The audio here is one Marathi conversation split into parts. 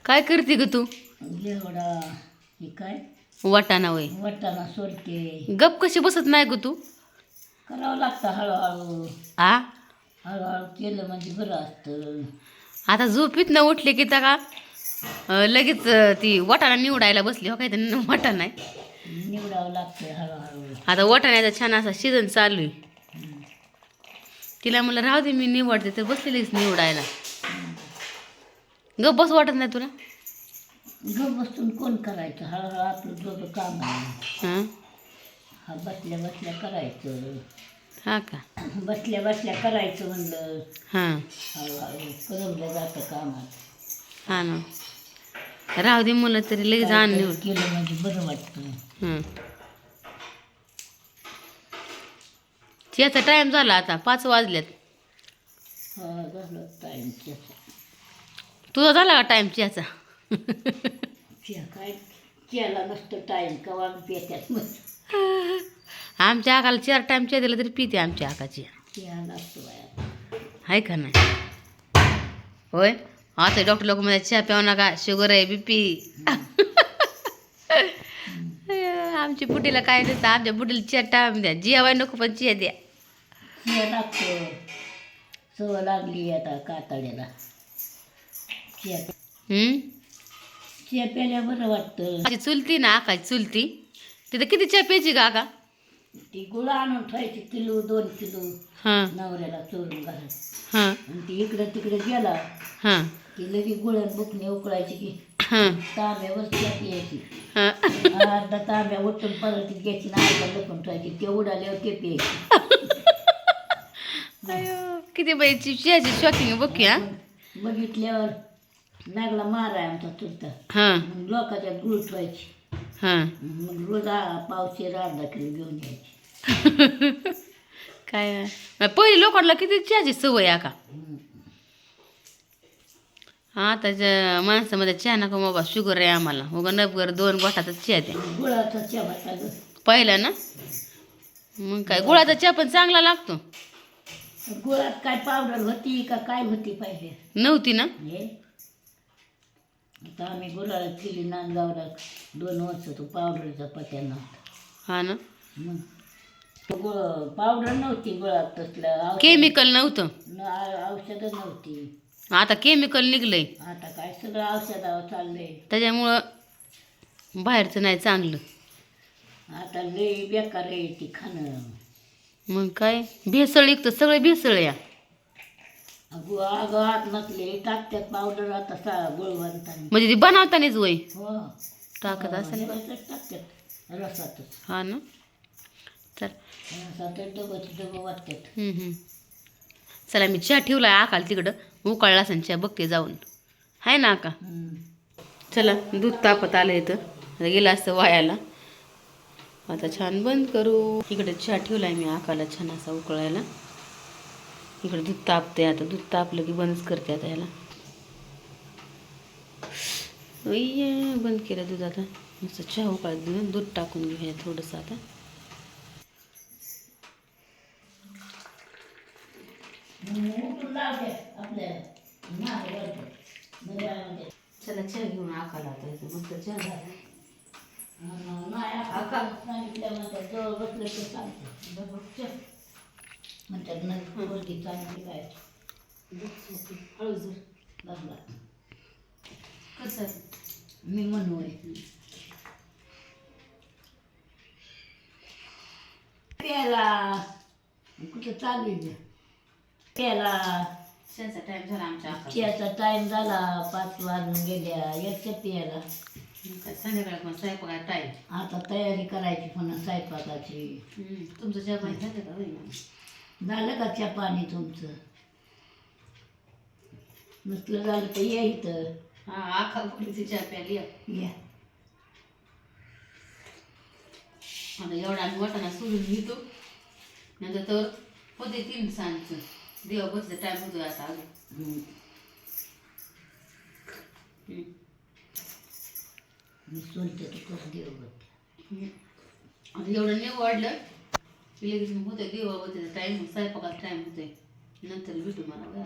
काय करते ग तू? घेवडा हे काय वाटाणा वय वाटाणा सोलते. गप कशी बसत नाही ग तू? करावं लागतं हळूहळू. आ हळूहळू केलं म्हणजे बरं असतं. आता झोपीत न उठले की त्या का लगेच ती वाटाणा निवडायला बसली हो काय तर वाटाणा आहे. निवडावं लागतं हळूहळू. आता वाटाण्याचा छान असा सीझन चालू आहे. तिला म्हणलं राहू दे मी निवडते तर बसलेलीच निवडायला. गप बस वाटत नाही तुला? घर बसून कोण करायचं? हळूहळू आपलं दोघं काम आहे. हां हा बसल्या बसल्या करायचं. हा का? बसल्या बसल्या करायचं म्हणलं. हां हळूहळू करवलं जातं कामात. हां ना. राहू दे मुलं तरी लगेच आण काहीतरी निवड. केलं म्हणजे बरं वाटतं. हं. त्याचा टाईम झाला आता 5 वाजल्यात. हा झालं टाईम त्याचा. तुझा झाला का टाईम चहाचा? त्या काय केला नसतं टाईम कवा पेत्यात मग आमच्या आकाला 4 टाईम चहा दिला तरी पिते आमच्या आकाची. त्या लागतो बाया. आहे का नाही? होय आता डॉक्टर लोक मध्ये चहा प्यावू नका शुगर आहे BP. आमच्या बुडीला काय नसतं आमच्या बुडीला चहा टाईम द्या जेवाय नको पण चहा द्या. त्या लागतो सवय लागली आता कातड्याला. चिया चिया प्यायला बरं वाटतं. माझी चुलती ना आकाची चुलती तिथं किती चहा प्यायची का आका? ती गुळ आणून ठेवायची किलो 2 किलो हां नवऱ्याला चोरून घालत. हां आणि ती इकडं तिकडे गेला हां की लगे गुळण बुकणे उकळायची की हां तांब्यावर चिया प्यायची. हां. अर्धा तांब्या उठून परत घ्यायची ना अर्धा लपून ठेवायची. ते उडाल्यावर ते प्यायची. अयो किती बाईची चहाची शॉकिंग बघ की. हां बघितल्यावर नागला माराय आमचा चुलता. हां मग लोकांच्या गुळ ठेवायची. हां. मग रोज पावशेर अर्धा किलो घेऊन यायची. काय पहिले लोकांना किती चहाची सवय आहे का? आताच्या माणसामध्ये चहा नका बाबा शुगर आहे आम्हाला उगा नबगर 2 गोठातच चहा द्या. गुळाचा चहा होता ग. पहिला ना मग काय गुळाचा चहा पण चांगला लागतो. गुळात काय पावडर होती का काय होती पाहिजे नव्हती ना? हे आता आम्ही गुळाला केली नांदगावला 2 वर्ष तो पावडरचा पत्या नव्हता. हा ना मग तो गुळ पावडर नव्हती गुळात तसलं केमिकल नव्हतं. औषधं नव्हती. आता केमिकल निघलंय आता काय सगळं औषधावर चाललंय. त्याच्यामुळं बाहेरचं नाही चांगलं. आता लई बेकार आहे ती खाणं. मग काय भेसळ एक तर सगळे भेसळ या. अगं आत नसले टाकत्यात पावडर आता गुळवंताने. म्हणजे ती बनवतानीच वय हो टाकत असेल. रसातच टाकतात रसातच. हा ना तर रसातच डबं वाटतात. चला मी चहा ठेवला आकाल तिकडं उकळला असेल चहा बघते जाऊन हाय ना आका. चला दूध तापत आलं इथं आता गेलं असतं वायाला. आता छान बंद करू. इकडे चहा ठेवला आहे मी आकाला छान असा उकळायला. इकडे दूध तापते आता दूध तापलं की बंदच करते आता ह्याला. बंद केलं दूध आता नुसतं चहा उकळत देऊन दूध टाकून घेऊया थोडंसं आता. चला चहा घेऊन आकाला आता इथं मस्त चहा झाला. जवळ बसलं तर सांगते म्हणतात ना पोरगी चांगली काय हळूच बसला कसं मी म्हणू आहे. प्याला कुठं चालू आहे प्याला. चहाचा टाईम झाला आमच्या आकाला. चहाचा टाईम झाला 5 वाजून गेल्या याच्या प्याला. संध्याकाळी पण स्वयंपाकाला टाईम. आता तयारी करायची पुन्हा स्वयंपाकाची. तुमचं चहा पाणी झालं का होईना? झालं का चहा पाणी तुमचं? नसलं झालं तर या इथं. हा आखा पुढीची चहा प्याली या आता एवढा आम्ही वाटाणा सोडून घेतो नंतर तर होते 3 सांजचं देवा बसचं टाईम होतो आता अजून. मी सोलते तर कसं देव बघते. आता एवढं नाही वाढलं की लगेच मग होतं देवा बसचं टाईम स्वयंपाकाचा टाईम होतोय नंतर भेटू मला.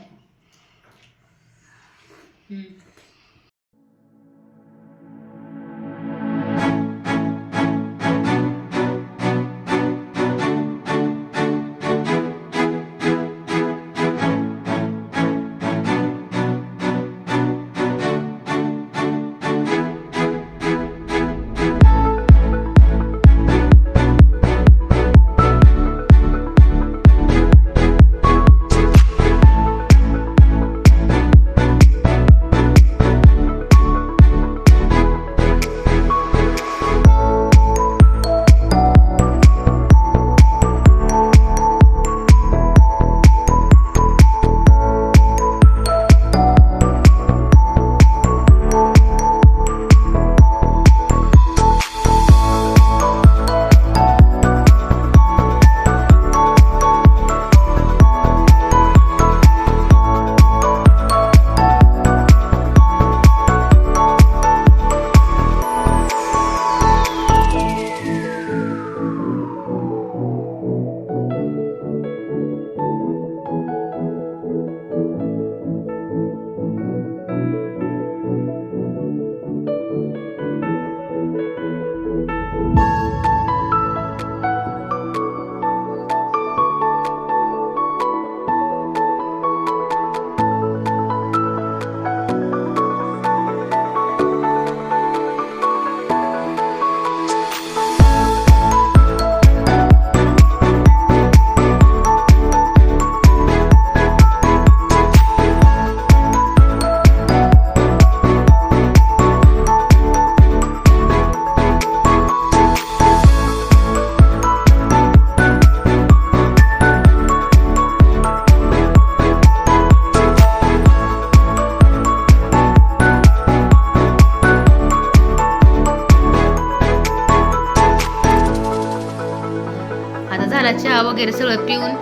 वगैरे सगळं पिऊन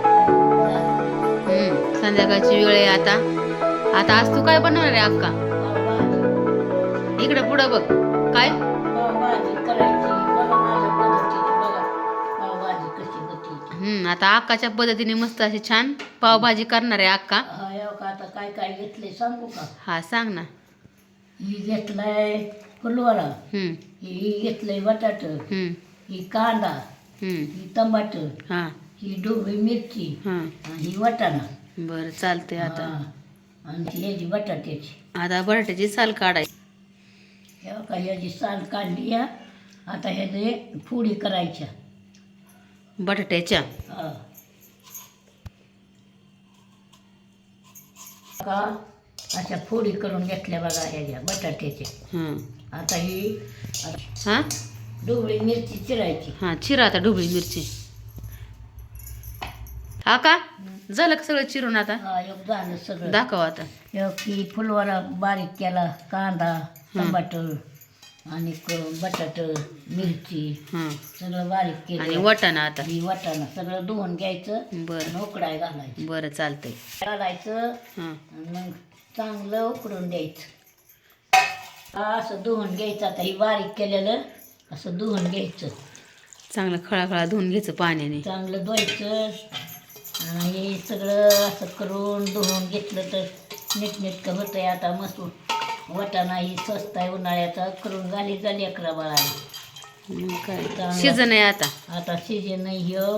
संध्याकाळची वेळ आहे आता. आता आज तू काय बनवणार आहे अक्का? इकडे पुढं बघ. काय? पावभाजी करायची बघा माझ्या पद्धतीची बघा पावभाजी कशी होती. आता अक्काच्या पद्धतीने मस्त अशी छान पावभाजी करणार आहे अक्का. हा येऊ का आता काय काय घेतलंय सांगू का. हा सांग ना. ही घेतलाय फुलवारा, हम्म ही घेतलंय बटाट, हम्म ही कांदा, हम्म ही टमाट, हा ही ढोबळी मिरची, हा आणि ही वाटाणा. बरं चालतंय आता. हा. आणि ह्याची बटाट्याची आता बटाट्याची साल काढायची. हे का ह्याची साल काढली या. आता ह्याचे फोडी करायच्या. बटाट्याच्या हा. का अशा फोडी करून घेतल्या बघा ह्याच्या बटाट्याच्या. हां आता ही हां ढोबळी मिरची चिरायची. हां चिरा आता ढोबळी मिरची. हा का झालं का सगळं चिरून? आता हा एक झालं सगळं. दाखव आता. एक की फुलवारा बारीक केला, कांदा, टमाटर आणि बटाट, मिरची हां सगळं बारीक आणि केलं. वाटाणा आता. ही वाटाणा सगळं धुवून घ्यायचं बरं आणि उकडाय घालायचं. बरं चालतंय. घालायचं हां आणि मग चांगलं उकडून द्यायचं. हा असं धुवून घ्यायचं. आता ही बारीक केलेलं असं धुवून घ्यायचं. चांगलं खळाखळा धुवून घ्यायचं पाण्याने. चांगलं धुवायचं आणि हे सगळं असं करून धुवून घेतलं तर नीटनेटकं होतं आहे. आता मस्त वाटाणा ही स्वस्त आहे उन्हाळ्याचा करून झाली झाली अकरा बाळा. मग काय चांगलं. सीजन आहे आता. आता सीजन नाही ह्यो.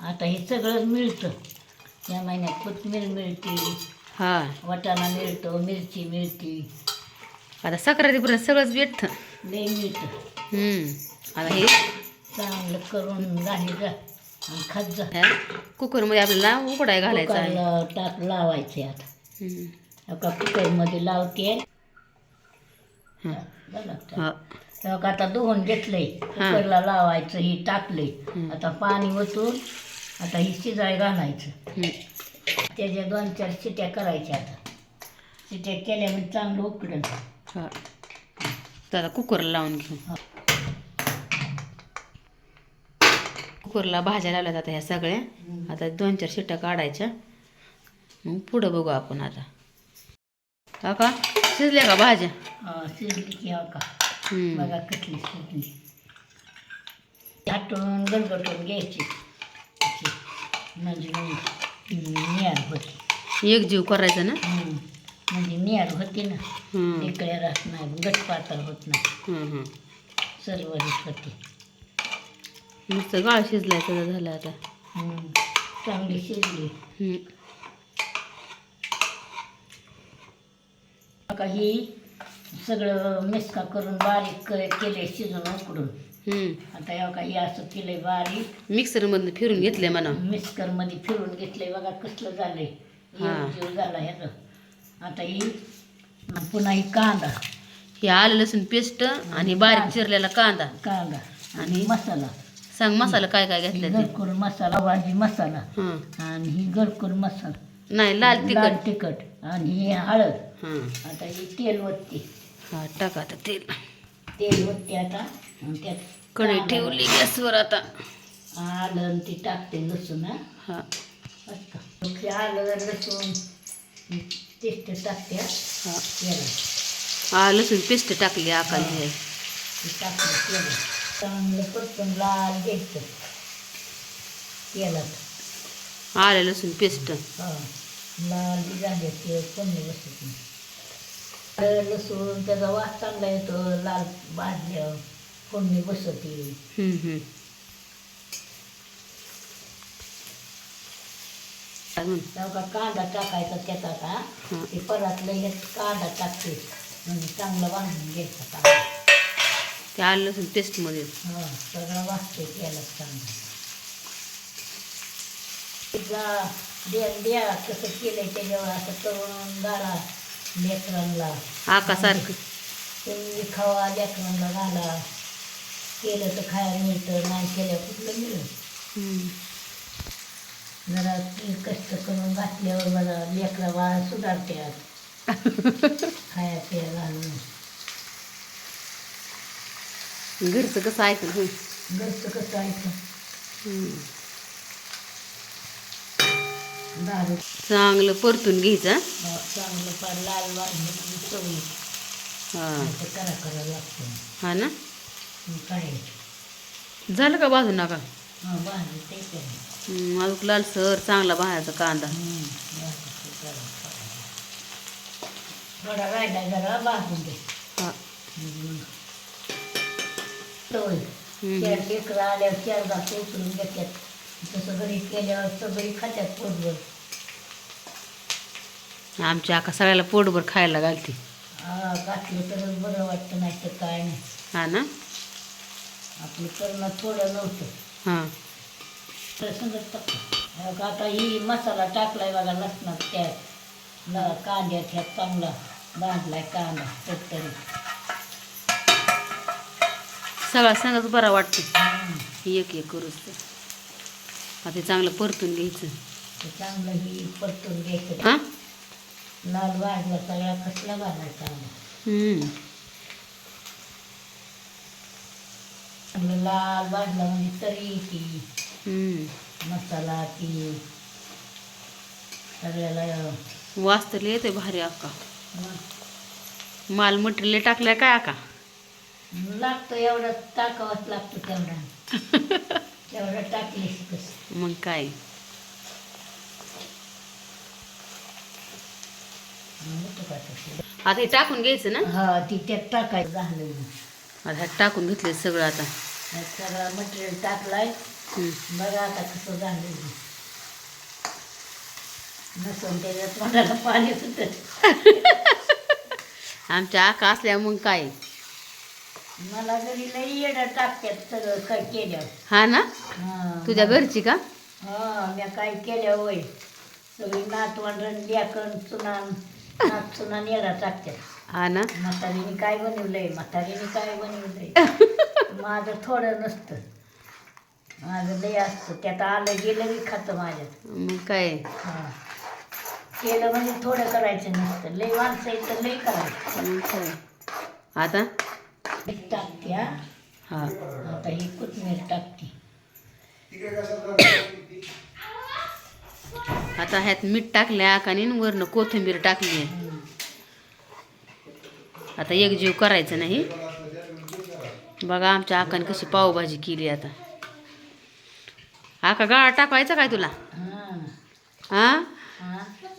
आता हे सगळंच मिळतं या महिन्यात. कोथिंबीर मिळते, हा वाटाणा मिळतो, मिरची मिळते, आता सक्रातीपर्यंत सगळंच भेटतं. लय मिळतं. आता हे चांगलं करून झाली जा आणि खात जा. कुकरमध्ये आपल्याला उकडाय घालायचं आहे. कुकरला टाक लावायचे. आता एका कुकरमध्ये लावते. हा. झालं का? हा. तेव्हा आता धुवून घेतलंय, कुकरला लावायचं. ही टाकले. आता पाणी ओतून आता ही शिजाय घालायचं. त्याच्या 2-4 शिट्या करायच्या. आता शिट्या केल्यामुळे चांगलं उकडलं. हा तर आता कुकरला लावून घेऊ. कुकरला भाज्या लावल्यात आता ह्या सगळ्या. आता 2-4 शिट्ट्या काढायच्या. मग पुढं बघू आपण आता. हा का शिजल्या का भाज्या? शिजली की हो का हम्म. बघा कसली शिजली. हाटून गलगटून घ्यायची अशी. म्हणजे नियार होती. एक जीव करायचा ना. म्हणजे नियार होती ना. हम्म. इकडे राहत नाही, गट पातळ होत नाही, सरवरीत होती. नुसतं गाळ शिजलाय सगळं झालं आता. चांगली शिजली. का ही सगळं मिसका करून बारीक केले शिजून उकडून. आता या काही असं केलंय बारीक. मिक्सरमधनं फिरून घेतलंय म्हणा. मिक्सर मध्ये फिरून घेतलंय बघा कसलं झालंय. जीव झाला ह्याचं. आता ही पुन्हा ही कांदा, हे आलं लसूण पेस्ट आणि बारीक चिरलेला कांदा कांदा आणि मसाला. सांग मसाला काय काय घेतलं ते. गरकुर मसाला, भाजी मसाला आणि ही गरकुर मसाला, नाही लाल लाल तिखट. तिखट आणि ही हळद. हां आता ही तेल वत्ती. हा टाका आता तेल. तेल वत्ती आता आणि त्यात कढई ठेवली गॅसवर आता. आलं आणि ती टाकते लसूण. हा ते आलं लसूण टेस्ट टाकते. हा तेला लसूण पेस्ट टाकली आकाली. ते टाकलं तेल चांगलं परतून लाल घ्यायचं तेलात. आलं लसूण पेस्ट. लाल बी झाले ते कोणी बसत नाही. आलं लसूण त्याचा वास चांगला येतो. लाल भाजल्या फोडणी बसते. तेव्हा कांदा टाकायचा त्यात. आता ते परतलं हे कांदा टाकते म्हणजे चांगलं भाजून घ्यायचा कांदा. ते आलं लसूण पेस्टमध्ये. सगळं वाजते तेलात चांगलं. द्या कसं केलंय त्याच्यावर असं करून घाला लेकरांना. आकासारखं तुम्ही खावा लेकरांना घाला. केलं तर खायला मिळतं, नाही केलं कुठलं मिळेल. जरा कष्ट करून घातल्यावर मला लेकरा बाळा सुधारतात खाया पिया घालून. घरचं कसं ऐकलं. घरचं कसं ऐकलं. भारी चांगलं परतून घ्यायचं हं? चांगलं फार लाल भाजलं म्हणजे चवी हा करा करावं लागतं हा ना मग काय झालं का भाजून नका भाजी ते अजून लालसर चांगला भाजायचा कांदा थोडा राहिला जरा भाजून दे हा लेकरं आल्यावर चार घास उचलून घेतात तसं घरी केल्यावर सगळी खात्यात पोटभर आमची आका सगळ्याला पोटभर खायला घालते घातलं तरच बरं वाटतं नाही तर काय नाही हा ना आपलं करणं थोडं नव्हतं हां तर समजत टाकतो आता ही मसाला टाकलाय बघा लसणात त्या कांद्यात ह्या चांगला भाजलाय कांदा तरी सगळा संगच बरा वाटतो एक एक करूच आता ते चांगलं परतून घ्यायचं ते चांगलं ही परतून घ्यायचं हां लाल भाजला सगळा कसला भाजायचा चांगलं लाल भाजला म्हणजे तरी ती मसाला ती सगळ्याला वास तर येते भारी आका मग माल मटेरियल टाकलाय काय आका लागतं एवढं टाकावंच लागतं तेवढा तेवढं टाकलीस कसं मग काय आता हे टाकून घ्यायचं ना हा ती त्यात टाकायचं झालं आता ह्यात टाकून घेतले सगळं आता सगळं मटेरियल टाकलाय बघा आता कसं झालं नसून त्याच्यात तोंडाला पाणी सुटत आमच्या आका असल्या मग काय मला घरी लई येडं टाकतात सगळं काय केल्यावर हा ना तुझ्या घरची का मी काय केल्या होय सगळी नातवंड लेकन चुनान नात चुनान येडा टाकतात हा ना म्हातारीने काय बनवलंय म्हातारीने काय बनवलंय माझं थोडं नसतं माझं लय असतं त्यात आलं गेलं मी खातं माझ्यात मग काय हा केलं म्हणजे थोडं करायचं नसतं लय माणसं तर लय करायचं मग काय आता मीठ टाकते हा आता ही कोथिंबीर टाकते आता ह्यात मीठ टाकले आकाने वरनं कोथिंबीर टाकली आता एक जीव करायचं नाही बघा आमच्या आकाने कशी पावभाजी केली आता आका गाळा टाकायचा काय तुला हा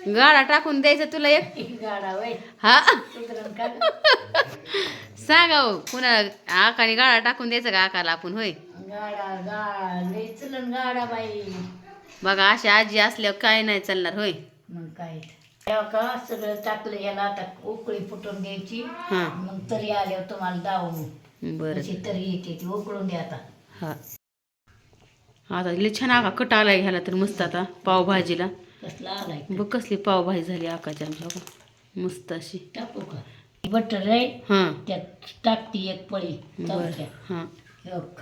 गाळा टाकून द्यायचा तुला एक गाडा वय हा सुधरण का सांगा हो कुणाला आकाने गाळा टाकून द्यायचा का आकाला आपण होय गाडा लय चलन गाडा बाई बघा अशी आजी असल्यावर काय नाही चालणार होय मग काय तेव्हा का सगळं टाकलं याला आता उकळी फुटून द्यायची हां मग तरी आल्यावर तुम्हाला दावून बरं कशी तरी येते ती उकळून द्या आता हा आता लय छान आका कट आलाय घ्यायला तर मस्त आता पावभाजीला कसला आलाय बघ कसली पावभाजी झाली आकाच्या आमच्या बघ मस्त अशी टाकू का बटर आहे हां त्यात टाकते एक पळी बरं चमच्या हां एक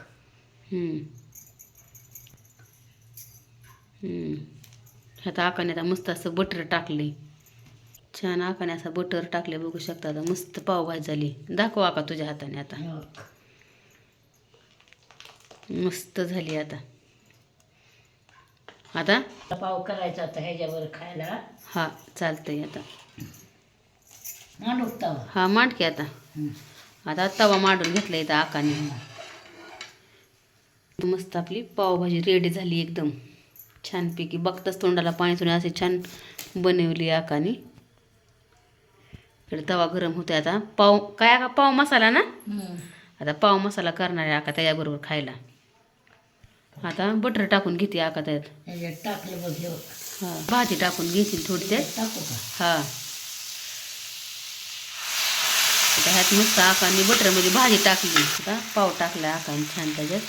आता आकाने आता मस्त असं बटर टाकले छान आकाने असं बटर टाकले बघू शकता आता मस्त पावभाजी झाली दाखव आका तुझ्या हाताने आता एक. मस्त झाली आता आता पाव करायचा आता ह्याच्यावर खायला हा चालतंय आता मांडू तवा हा मांड की आता आता तवा मांडून घेतला इथं आकाने मस्त आपली पावभाजी रेडी झाली एकदम छानपैकी बघताच तोंडाला पाणी सुने असे छान बनवली आकाने इकडे तवा गरम होते आता पाव काय आका पाव मसाला ना आता पाव मसाला करणार आहे आका त्याच्याबरोबर खायला आता बटर टाकून घेते आका त्यात ह्याच्यात टाकलं बघ हे बघ. हा भाजी टाकून घेतील थोडी त्यात टाकू का हा आता ह्यात मस्त आकाने बटरमध्ये भाजी टाकली आता पाव टाकला आकाने छान त्याच्यात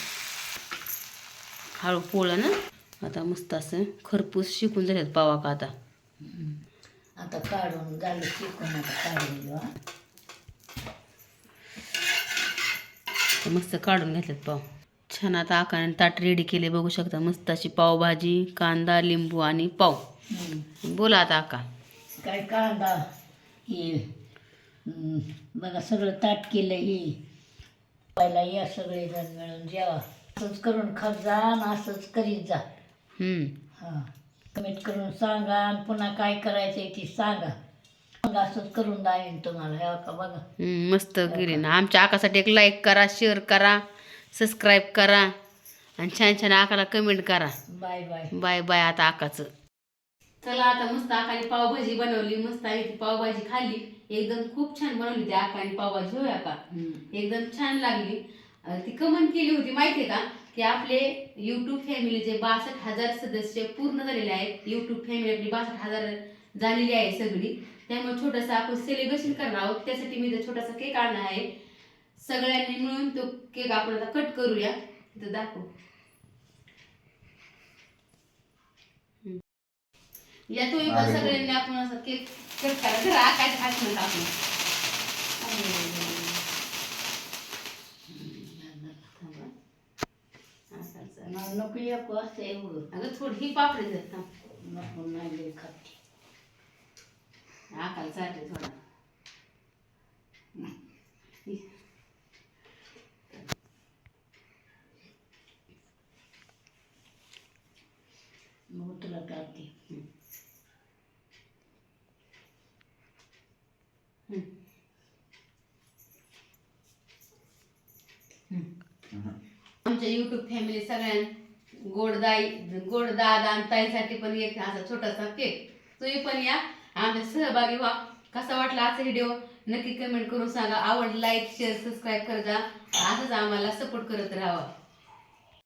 हळू पोळं ना आता मस्त असं खरपूस शिकून झालेत पाव आका आता आता काढून झालं चिकून आता काढून घेऊ तर मस्त काढून घेतलेत पाव छान आता आकाने ताट रेडी केले बघू शकता मस्त अशी पावभाजी कांदा लिंबू आणि पाव बोला आता आका काय कांदा हे बघा सगळं ताट केलं ही पहिला या सगळे जण मिळून जेवा असंच करून खात जा आणि असंच करीत जा हा कमेंट करून सांगा आणि पुन्हा काय करायचंय ती सांगा. मग असंच करून दाईन तुम्हाला. हे का बघा. मस्त गेली ना. आमच्या आकासाठी एक लाईक करा, शेअर करा, सबस्क्राईब करा आणि छान छान आकाला कमेंट करा. Bye bye. बाय बाय आता आकाचं. चला आता मस्त आकाने पावभाजी बनवली. मस्त आम्ही ती पावभाजी खाल्ली. एकदम खूप छान बनवली ती आकाने पावभाजी. होय आका? एकदम छान लागली. ती कमेंट केली होती माहितीये का की आपले यूट्यूब फॅमिलीचे 62,000 सदस्य पूर्ण झालेले आहेत. यूट्यूब फॅमिली आपली 62,000 झालेली आहे सगळी. त्यामुळे छोटासा आपण सेलिब्रेशन करणार आहोत. त्यासाठी मी इथं छोटासा केक आणला आहे. सगळ्यांनी मिळून तो केक आपण आता कट करूया. इथं दाखव. या तुम्ही पण सगळ्यांनी आपण असं केक कट करा. जरा आकाश हात म्हणत आपण नको एक असं एवढं. अगं थोडी ही पापडी जात ना. नको नाही खाते. आकाला चालते थोडा. मग तुला टाकते. आमच्या युट्यूब फॅमिली सगळ्यां गोड दादा आणि ताईसाठी पण एक असा छोटासा केक. तुम्ही पण या आमच्या सहभागी व्हा. कसा वाटला आजचा व्हिडिओ नक्की कमेंट करून सांगा. आवड लाईक शेअर सबस्क्राईब करा. असंच आम्हाला सपोर्ट करत राहावा.